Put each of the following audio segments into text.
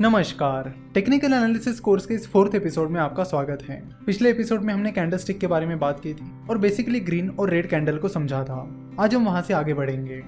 नमस्कार। Technical analysis course के इस फोर्थ एपिसोड में आपका स्वागत है। पिछले एपिसोड में हमने कैंडलस्टिक के बारे में बात की थी और बेसिकली ग्रीन और रेड कैंडल को समझा था। आज हम वहां से आगे बढ़ेंगे।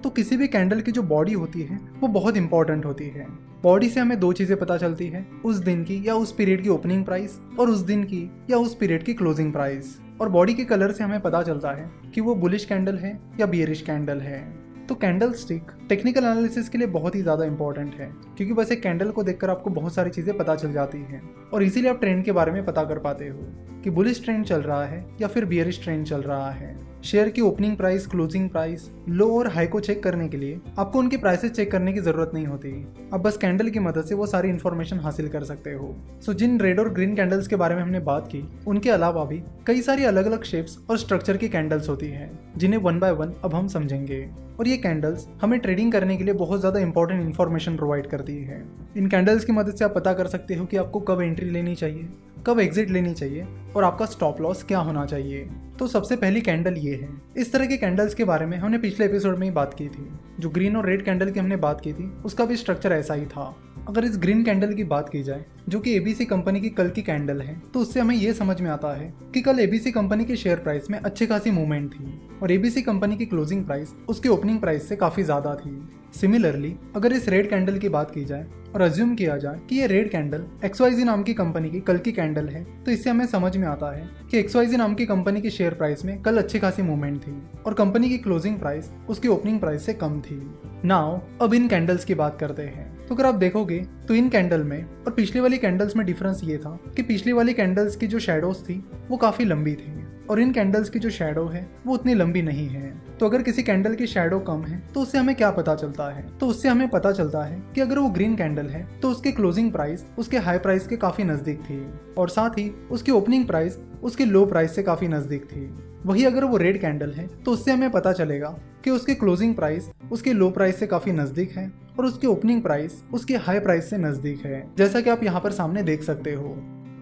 तो किसी भी कैंडल की जो बॉडी होती है वो बहुत इंपॉर्टेंट होती है। बॉडी से हमें दो चीजें पता चलती है, उस दिन की या उस पीरियड की ओपनिंग प्राइस और उस दिन की या उस पीरियड की क्लोजिंग प्राइस। और बॉडी के कलर से हमें पता चलता है कि वो बुलिश कैंडल है या बियरिश कैंडल है। तो कैंडल स्टिक टेक्निकल एनालिसिस के लिए बहुत ही ज़्यादा इंपॉर्टेंट है, क्योंकि बस एक कैंडल को देखकर आपको बहुत सारी चीज़ें पता चल जाती हैं और इसीलिए आप ट्रेंड के बारे में पता कर पाते हो कि बुलिश ट्रेंड चल रहा है या फिर बियरिश ट्रेंड चल रहा है। शेयर की ओपनिंग प्राइस, क्लोजिंग प्राइस, लो और हाई को चेक करने के लिए आपको उनकी प्राइसेस चेक करने की जरूरत नहीं होती। आप बस कैंडल की मदद से वो सारी इन्फॉर्मेशन हासिल कर सकते हो। सो जिन रेड और ग्रीन कैंडल्स के बारे में हमने बात की, उनके अलावा भी कई सारी अलग अलग शेप्स और स्ट्रक्चर की कैंडल्स होती हैं, जिन्हें वन बाय वन अब हम समझेंगे। और ये कैंडल्स हमें ट्रेडिंग करने के लिए बहुत ज़्यादा इंपॉर्टेंट इन्फॉर्मेशन प्रोवाइड करती है। इन कैंडल्स की मदद से आप पता कर सकते हो कि आपको कब एंट्री लेनी चाहिए, कब एग्जिट लेनी चाहिए और आपका स्टॉप लॉस क्या होना चाहिए। तो सबसे पहली कैंडल ये है। इस तरह के कैंडल्स के बारे में हमने पिछले एपिसोड में ही बात की थी। जो ग्रीन और रेड कैंडल की हमने बात की थी, उसका भी स्ट्रक्चर ऐसा ही था। अगर इस ग्रीन कैंडल की बात की जाए, जो कि एबीसी कंपनी की कल की कैंडल है, तो उससे हमें ये समझ में आता है कि कल एबीसी कंपनी के शेयर प्राइस में अच्छी खासी मूवमेंट थी और एबीसी कंपनी की क्लोजिंग प्राइस उसकी ओपनिंग प्राइस से काफी ज्यादा थी। सिमिलरली अगर इस रेड कैंडल की बात की जाए और अज्यूम किया जाए कि ये रेड कैंडल XYZ नाम की कंपनी की कल की कैंडल है, तो इससे हमें समझ में आता है कि XYZ नाम की कंपनी की शेयर प्राइस में कल अच्छी खासी मूवमेंट थी और कंपनी की क्लोजिंग प्राइस उसकी ओपनिंग प्राइस से कम थी। नाउ अब इन कैंडल्स की बात करते हैं। तो अगर आप देखोगे तो इन कैंडल में और पिछली वाली कैंडल्स में डिफरेंस ये था कि पिछली वाली कैंडल्स की जो शैडोज थी वो काफी लंबी थी और इन कैंडल्स की जो शैडो है वो उतनी लंबी नहीं है। तो अगर किसी कैंडल की शैडो कम है तो उससे हमें क्या पता चलता है? तो उससे हमें पता चलता है कि अगर वो ग्रीन कैंडल है तो उसकी क्लोजिंग प्राइस उसके हाई प्राइस के काफी नजदीक थी और साथ ही उसकी ओपनिंग प्राइस उसके लो प्राइस से काफी नजदीक थी। वही अगर वो रेड कैंडल है तो उससे हमें पता चलेगा कि उसकी क्लोजिंग प्राइस उसके लो प्राइस से काफी नजदीक है और उसकी ओपनिंग प्राइस उसके हाई प्राइस से नजदीक है, जैसा कि आप यहाँ पर सामने देख सकते हो।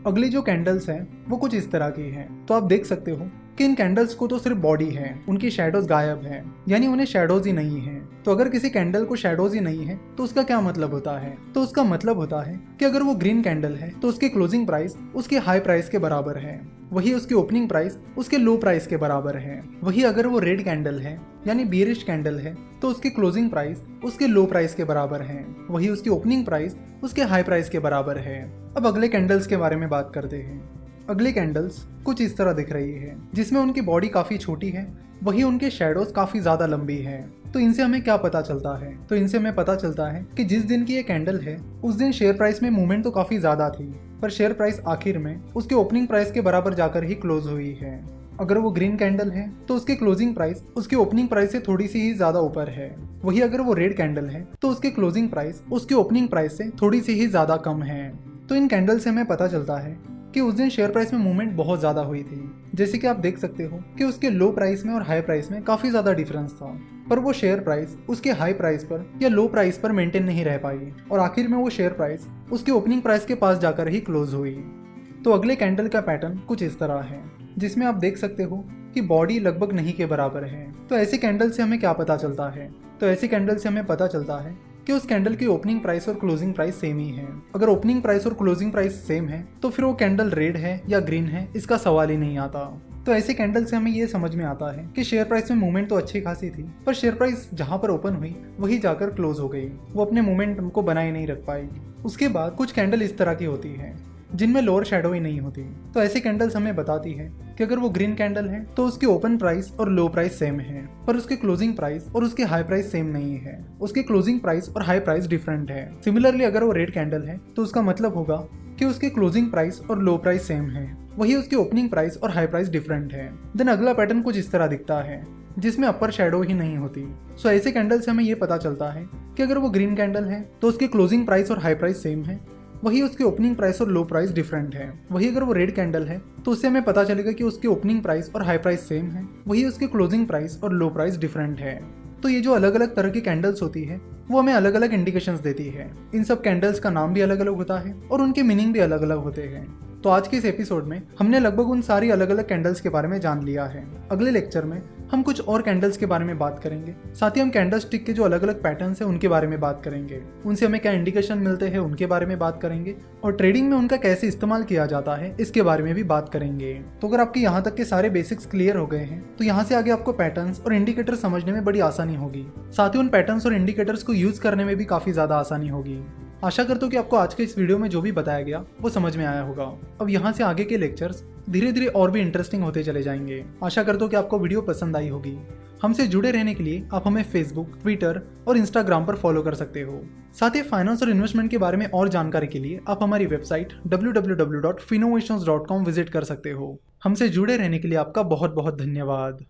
अगली जो कैंडल्स हैं वो कुछ इस तरह की हैं। तो आप देख सकते हो कि इन कैंडल्स को तो सिर्फ बॉडी है, उनकी शैडोज गायब है, यानी उन्हें शैडोज ही नहीं है। तो अगर किसी कैंडल को शैडोज ही नहीं है तो उसका क्या मतलब होता है? तो उसका मतलब होता है कि अगर वो ग्रीन कैंडल है तो उसकी क्लोजिंग प्राइस उसके हाई प्राइस के बराबर है, वही उसकी ओपनिंग प्राइस उसके लो प्राइस के बराबर है। वही अगर वो रेड कैंडल है यानी बियरिश कैंडल है तो उसकी क्लोजिंग प्राइस उसके लो प्राइस के बराबर है, वही उसकी ओपनिंग प्राइस उसके हाई प्राइस के बराबर है। अब अगले कैंडल्स के बारे में बात करते हैं। अगली कैंडल्स कुछ इस तरह दिख रही है, जिसमें उनकी बॉडी काफी छोटी है, वही उनके शैडोज काफी ज्यादा लंबी है। तो इनसे हमें क्या पता चलता है? तो इनसे हमें पता चलता है कि जिस दिन की ये कैंडल है उस दिन शेयर प्राइस में मूवमेंट तो काफी ज्यादा थी, पर शेयर प्राइस आखिर में उसके ओपनिंग प्राइस के बराबर जाकर ही क्लोज हुई है। अगर वो ग्रीन कैंडल है तो उसकी क्लोजिंग प्राइस उसकी ओपनिंग प्राइस से थोड़ी सी ही ज्यादा ऊपर है, वही अगर वो रेड कैंडल है तो उसकी क्लोजिंग प्राइस उसकी ओपनिंग प्राइस से थोड़ी सी ही ज्यादा कम है। तो इन कैंडल से हमें पता चलता है कि उस दिन शेयर प्राइस में मूवमेंट बहुत ज्यादा हुई थी। जैसे कि आप देख सकते हो कि उसके लो प्राइस में और हाई प्राइस में काफी ज्यादा डिफरेंस था, पर वो शेयर प्राइस उसके हाई प्राइस पर या लो प्राइस पर मेंटेन नहीं रह पाई और आखिर में वो शेयर प्राइस उसके ओपनिंग प्राइस के पास जाकर ही क्लोज हुई। तो अगले कैंडल का पैटर्न कुछ इस तरह है, जिसमें आप देख सकते हो कि बॉडी लगभग नहीं के बराबर है। तो ऐसी कैंडल से हमें क्या पता चलता है? तो ऐसी कैंडल से हमें पता चलता है कि उस कैंडल की ओपनिंग प्राइस और क्लोजिंग प्राइस सेम ही है। अगर ओपनिंग प्राइस और क्लोजिंग प्राइस सेम है तो फिर वो कैंडल रेड है या ग्रीन है, इसका सवाल ही नहीं आता। तो ऐसे कैंडल से हमें ये समझ में आता है कि शेयर प्राइस में मूवमेंट तो अच्छी खासी थी, पर शेयर प्राइस जहां पर ओपन हुई वही जाकर क्लोज हो गई, वो अपने मोमेंटम को बनाए नहीं रख पाई। उसके बाद कुछ कैंडल इस तरह की होती है जिनमें लोअर शैडो ही नहीं होती। तो ऐसी कैंडल्स हमें बताती है कि अगर वो ग्रीन कैंडल है तो उसकी ओपन प्राइस और लो प्राइस सेम है, पर उसकी क्लोजिंग प्राइस और उसकी हाई प्राइस सेम नहीं है, उसकी क्लोजिंग प्राइस और हाई प्राइस डिफरेंट है। सिमिलरली अगर वो रेड कैंडल है तो उसका मतलब होगा कि उसकी क्लोजिंग प्राइस और लो प्राइस सेम है, वही उसकी ओपनिंग प्राइस और हाई प्राइस डिफरेंट है। देन अगला पैटर्न कुछ इस तरह दिखता है, जिसमें अपर शैडो ही नहीं होती। सो ऐसे कैंडल से हमें ये पता चलता है कि अगर वो ग्रीन कैंडल है तो उसकी क्लोजिंग प्राइस और हाई प्राइस सेम है, वही उसकी ओपनिंग प्राइस और लो प्राइस डिफरेंट है। वही अगर वो रेड कैंडल है तो उससे हमें पता चलेगा कि उसकी ओपनिंग प्राइस और हाई प्राइस सेम है, वही उसकी क्लोजिंग प्राइस और लो प्राइस डिफरेंट है। तो ये जो अलग अलग तरह की कैंडल्स होती है वो हमें अलग अलग इंडिकेशंस देती है। इन सब कैंडल्स का नाम भी अलग अलग होता है और उनके मीनिंग भी अलग अलग होते हैं। तो आज के इस एपिसोड में हमने लगभग उन सारी अलग अलग कैंडल्स के बारे में जान लिया है। अगले लेक्चर में हम कुछ और कैंडल्स के बारे में बात करेंगे। साथ ही हम कैंडल स्टिक के जो अलग अलग पैटर्न्स हैं उनके बारे में बात करेंगे, उनसे हमें क्या इंडिकेशन मिलते हैं उनके बारे में बात करेंगे, और ट्रेडिंग में उनका कैसे इस्तेमाल किया जाता है इसके बारे में भी बात करेंगे। तो अगर आपके यहाँ तक के सारे बेसिक्स क्लियर हो गए हैं तो यहाँ से आगे आपको पैटर्न्स और इंडिकेटर समझने में बड़ी आसानी होगी। साथ ही उन पैटर्न्स और इंडिकेटर्स को यूज करने में भी काफी ज्यादा आसानी होगी। आशा करता हूँ कि आपको आज के इस वीडियो में जो भी बताया गया वो समझ में आया होगा। अब यहाँ से आगे के लेक्चर्स धीरे धीरे और भी इंटरेस्टिंग होते चले जाएंगे। आशा करता हूँ कि आपको वीडियो पसंद आई होगी। हमसे जुड़े रहने के लिए आप हमें फेसबुक, ट्विटर और इंस्टाग्राम पर फॉलो कर सकते हो। साथ ही फाइनेंस और इन्वेस्टमेंट के बारे में और जानकारी के लिए आप हमारी वेबसाइट www.finnovations.com विजिट कर सकते हो। हमसे जुड़े रहने के लिए आपका बहुत बहुत धन्यवाद।